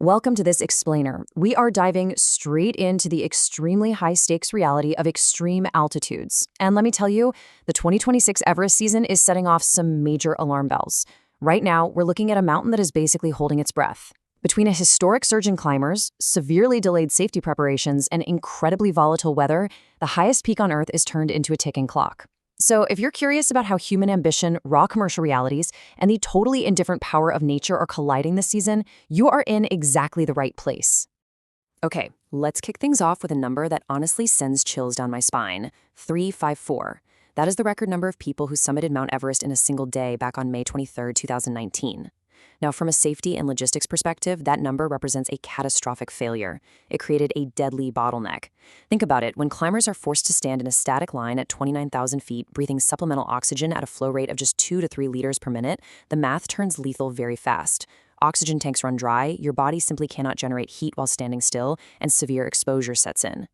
Welcome to this explainer. We are diving straight into the extremely high stakes reality of extreme altitudes. And let me tell you, the 2026 Everest season is setting off some major alarm bells. Right now, we're looking at a mountain that is basically holding its breath. Between a historic surge in climbers, severely delayed safety preparations, and incredibly volatile weather, the highest peak on Earth is turned into a ticking clock. So if you're curious about how human ambition, raw commercial realities, and the totally indifferent power of nature are colliding this season, you are in exactly the right place. Okay, let's kick things off with a number that honestly sends chills down my spine: 354. That is the record number of people who summited Mount Everest in a single day back on May 23, 2019. Now, from a safety and logistics perspective, that number represents a catastrophic failure. It created a deadly bottleneck. Think about it. When climbers are forced to stand in a static line at 29,000 feet, breathing supplemental oxygen at a flow rate of just 2 to 3 liters per minute, the math turns lethal very fast. Oxygen tanks run dry, your body simply cannot generate heat while standing still, and severe exposure sets in.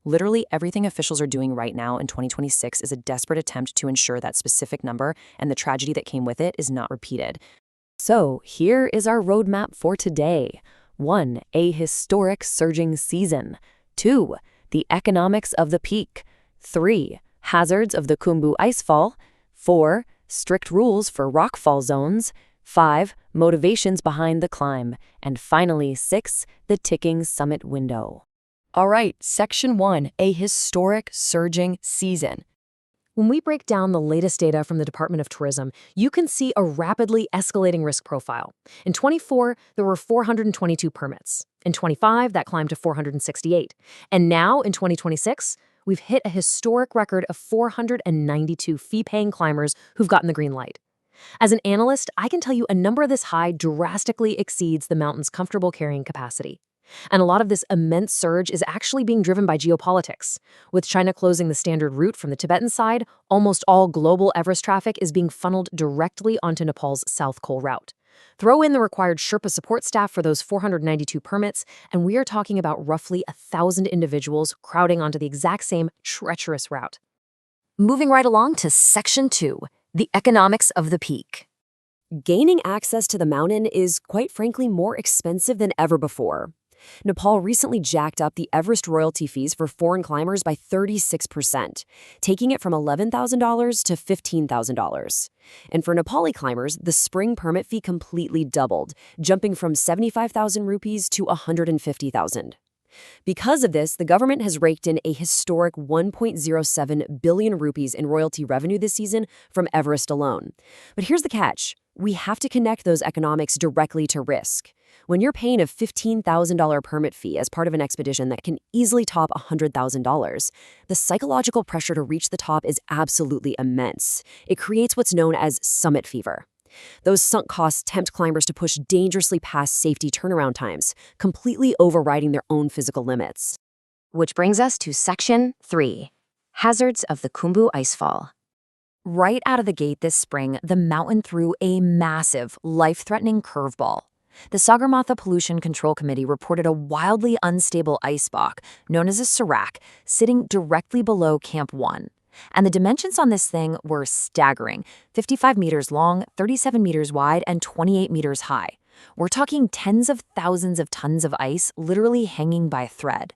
Literally everything officials are doing right now in 2026 is a desperate attempt to ensure that specific number and the tragedy that came with it is not repeated. So here is our roadmap for today. 1. A historic surging season. 2. The economics of the peak. 3. Hazards of the Khumbu icefall. 4. Strict rules for rockfall zones. 5. Motivations behind the climb. And finally, 6. The ticking summit window. All right, Section 1, a historic surging season. When we break down the latest data from the Department of Tourism, you can see a rapidly escalating risk profile. In 24, there were 422 permits. In 25, that climbed to 468. And now, in 2026, we've hit a historic record of 492 fee-paying climbers who've gotten the green light. As an analyst, I can tell you a number this high drastically exceeds the mountain's comfortable carrying capacity. And a lot of this immense surge is actually being driven by geopolitics. With China closing the standard route from the Tibetan side, almost all global Everest traffic is being funneled directly onto Nepal's South Col route. Throw in the required Sherpa support staff for those 492 permits, and we are talking about roughly 1,000 individuals crowding onto the exact same treacherous route. Moving right along to Section 2, the economics of the peak. Gaining access to the mountain is, quite frankly, more expensive than ever before. Nepal recently jacked up the Everest royalty fees for foreign climbers by 36%, taking it from $11,000 to $15,000. And for Nepali climbers, the spring permit fee completely doubled, jumping from 75,000 rupees to 150,000. Because of this, the government has raked in a historic 1.07 billion rupees in royalty revenue this season from Everest alone. But here's the catch. We have to connect those economics directly to risk. When you're paying a $15,000 permit fee as part of an expedition that can easily top $100,000, the psychological pressure to reach the top is absolutely immense. It creates what's known as summit fever. Those sunk costs tempt climbers to push dangerously past safety turnaround times, completely overriding their own physical limits. Which brings us to Section 3, Hazards of the Khumbu icefall. Right out of the gate this spring, the mountain threw a massive, life-threatening curveball. The Sagarmatha Pollution Control Committee reported a wildly unstable ice block, known as a serac, sitting directly below Camp 1. And the dimensions on this thing were staggering: 55 meters long, 37 meters wide, and 28 meters high. We're talking tens of thousands of tons of ice literally hanging by a thread.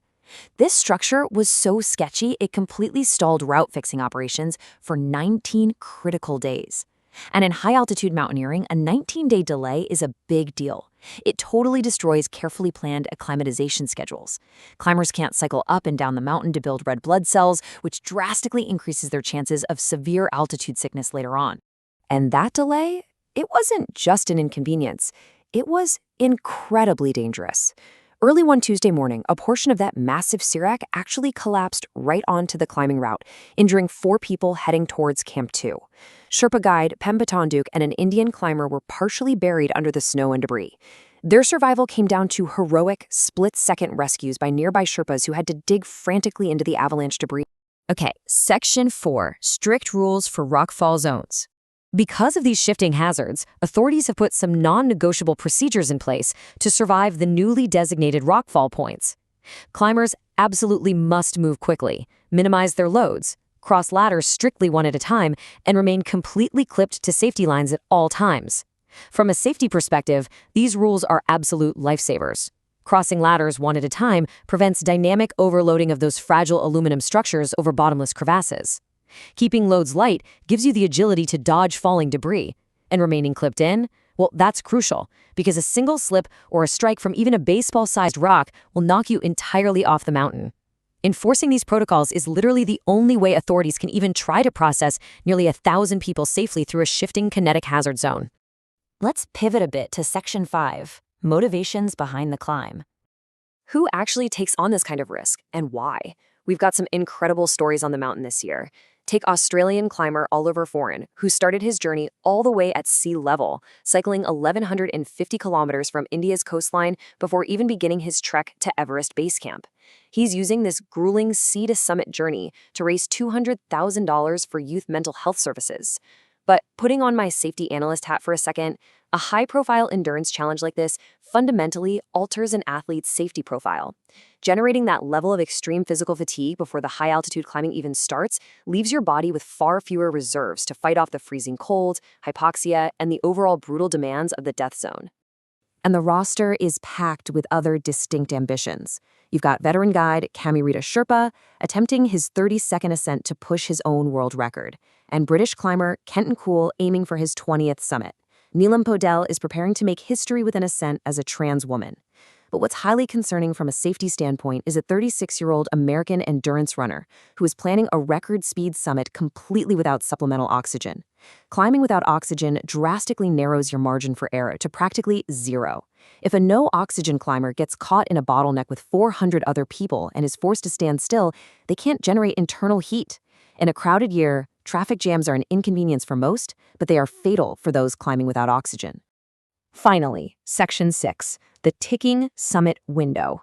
This structure was so sketchy, it completely stalled route-fixing operations for 19 critical days. And in high-altitude mountaineering, a 19-day delay is a big deal. It totally destroys carefully planned acclimatization schedules. Climbers can't cycle up and down the mountain to build red blood cells, which drastically increases their chances of severe altitude sickness later on. And that delay? It wasn't just an inconvenience. It was incredibly dangerous. Early one Tuesday morning, a portion of that massive serac actually collapsed right onto the climbing route, injuring 4 people heading towards Camp 2. Sherpa guide Pemba Tonduk and an Indian climber were partially buried under the snow and debris. Their survival came down to heroic, split-second rescues by nearby Sherpas who had to dig frantically into the avalanche debris. Okay, Section 4, Strict Rules for Rockfall Zones. Because of these shifting hazards, authorities have put some non-negotiable procedures in place to survive the newly designated rockfall points. Climbers absolutely must move quickly, minimize their loads, cross ladders strictly one at a time, and remain completely clipped to safety lines at all times. From a safety perspective, these rules are absolute lifesavers. Crossing ladders one at a time prevents dynamic overloading of those fragile aluminum structures over bottomless crevasses. Keeping loads light gives you the agility to dodge falling debris. And remaining clipped in? Well, that's crucial, because a single slip or a strike from even a baseball-sized rock will knock you entirely off the mountain. Enforcing these protocols is literally the only way authorities can even try to process nearly 1,000 people safely through a shifting kinetic hazard zone. Let's pivot a bit to Section 5, Motivations Behind the Climb. Who actually takes on this kind of risk, and why? We've got some incredible stories on the mountain this year. Take Australian climber Oliver Foran, who started his journey all the way at sea level, cycling 1,150 kilometers from India's coastline before even beginning his trek to Everest Base Camp. He's using this grueling sea-to-summit journey to raise $200,000 for youth mental health services. But putting on my safety analyst hat for a second, a high-profile endurance challenge like this fundamentally alters an athlete's safety profile. Generating that level of extreme physical fatigue before the high-altitude climbing even starts leaves your body with far fewer reserves to fight off the freezing cold, hypoxia, and the overall brutal demands of the death zone. And the roster is packed with other distinct ambitions. You've got veteran guide Kamirita Sherpa attempting his 32nd ascent to push his own world record, and British climber Kenton Cool aiming for his 20th summit. Neelam Podell is preparing to make history with an ascent as a trans woman. But what's highly concerning from a safety standpoint is a 36-year-old American endurance runner who is planning a record speed summit completely without supplemental oxygen. Climbing without oxygen drastically narrows your margin for error to practically zero. If a no-oxygen climber gets caught in a bottleneck with 400 other people and is forced to stand still, they can't generate internal heat. In a crowded year, traffic jams are an inconvenience for most, but they are fatal for those climbing without oxygen. Finally, Section 6, the ticking summit window.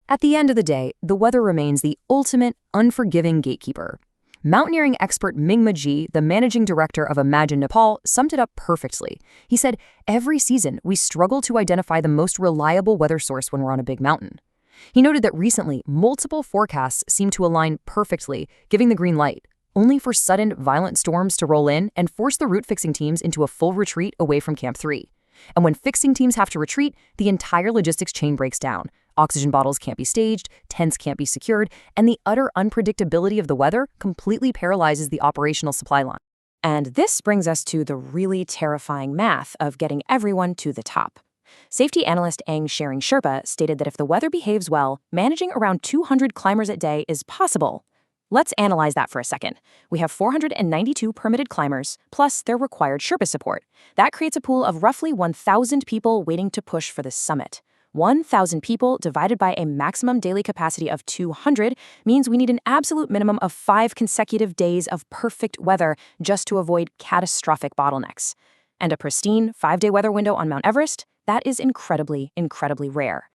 At the end of the day, the weather remains the ultimate, unforgiving gatekeeper. Mountaineering expert Ming Maji, the managing director of Imagine Nepal, summed it up perfectly. He said, "Every season, we struggle to identify the most reliable weather source when we're on a big mountain." He noted that recently, multiple forecasts seem to align perfectly, giving the green light, only for sudden, violent storms to roll in and force the route-fixing teams into a full retreat away from Camp 3. And when fixing teams have to retreat, the entire logistics chain breaks down. Oxygen bottles can't be staged, tents can't be secured, and the utter unpredictability of the weather completely paralyzes the operational supply line. And this brings us to the really terrifying math of getting everyone to the top. Safety analyst Ang Sharing Sherpa stated that if the weather behaves well, managing around 200 climbers a day is possible. Let's analyze that for a second. We have 492 permitted climbers, plus their required Sherpa support. That creates a pool of roughly 1,000 people waiting to push for this summit. 1,000 people divided by a maximum daily capacity of 200 means we need an absolute minimum of 5 consecutive days of perfect weather just to avoid catastrophic bottlenecks. And a pristine 5-day weather window on Mount Everest? That is incredibly, incredibly rare.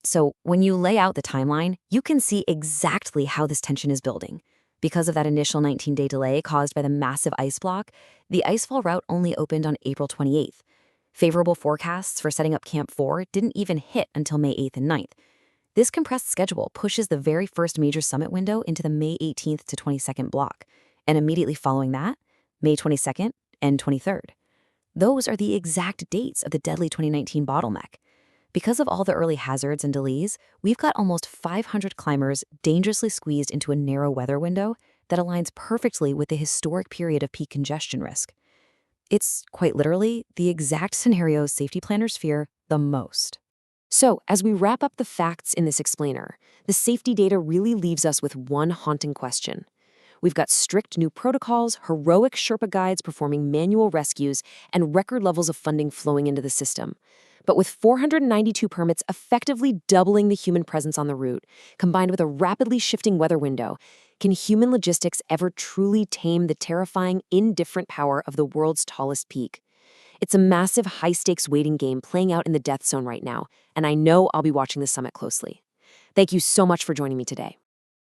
So when you lay out the timeline, you can see exactly how this tension is building. Because of that initial 19-day delay caused by the massive ice block, the icefall route only opened on April 28th. Favorable forecasts for setting up Camp 4 didn't even hit until May 8th and 9th. This compressed schedule pushes the very first major summit window into the May 18th to 22nd block, and immediately following that, May 22nd and 23rd. Those are the exact dates of the deadly 2019 bottleneck. Because of all the early hazards and delays, we've got almost 500 climbers dangerously squeezed into a narrow weather window that aligns perfectly with the historic period of peak congestion risk. It's, quite literally, the exact scenario safety planners fear the most. So, as we wrap up the facts in this explainer, the safety data really leaves us with one haunting question. We've got strict new protocols, heroic Sherpa guides performing manual rescues, and record levels of funding flowing into the system. But with 492 permits effectively doubling the human presence on the route, combined with a rapidly shifting weather window, can human logistics ever truly tame the terrifying, indifferent power of the world's tallest peak? It's a massive, high-stakes waiting game playing out in the death zone right now, and I know I'll be watching the summit closely. Thank you so much for joining me today.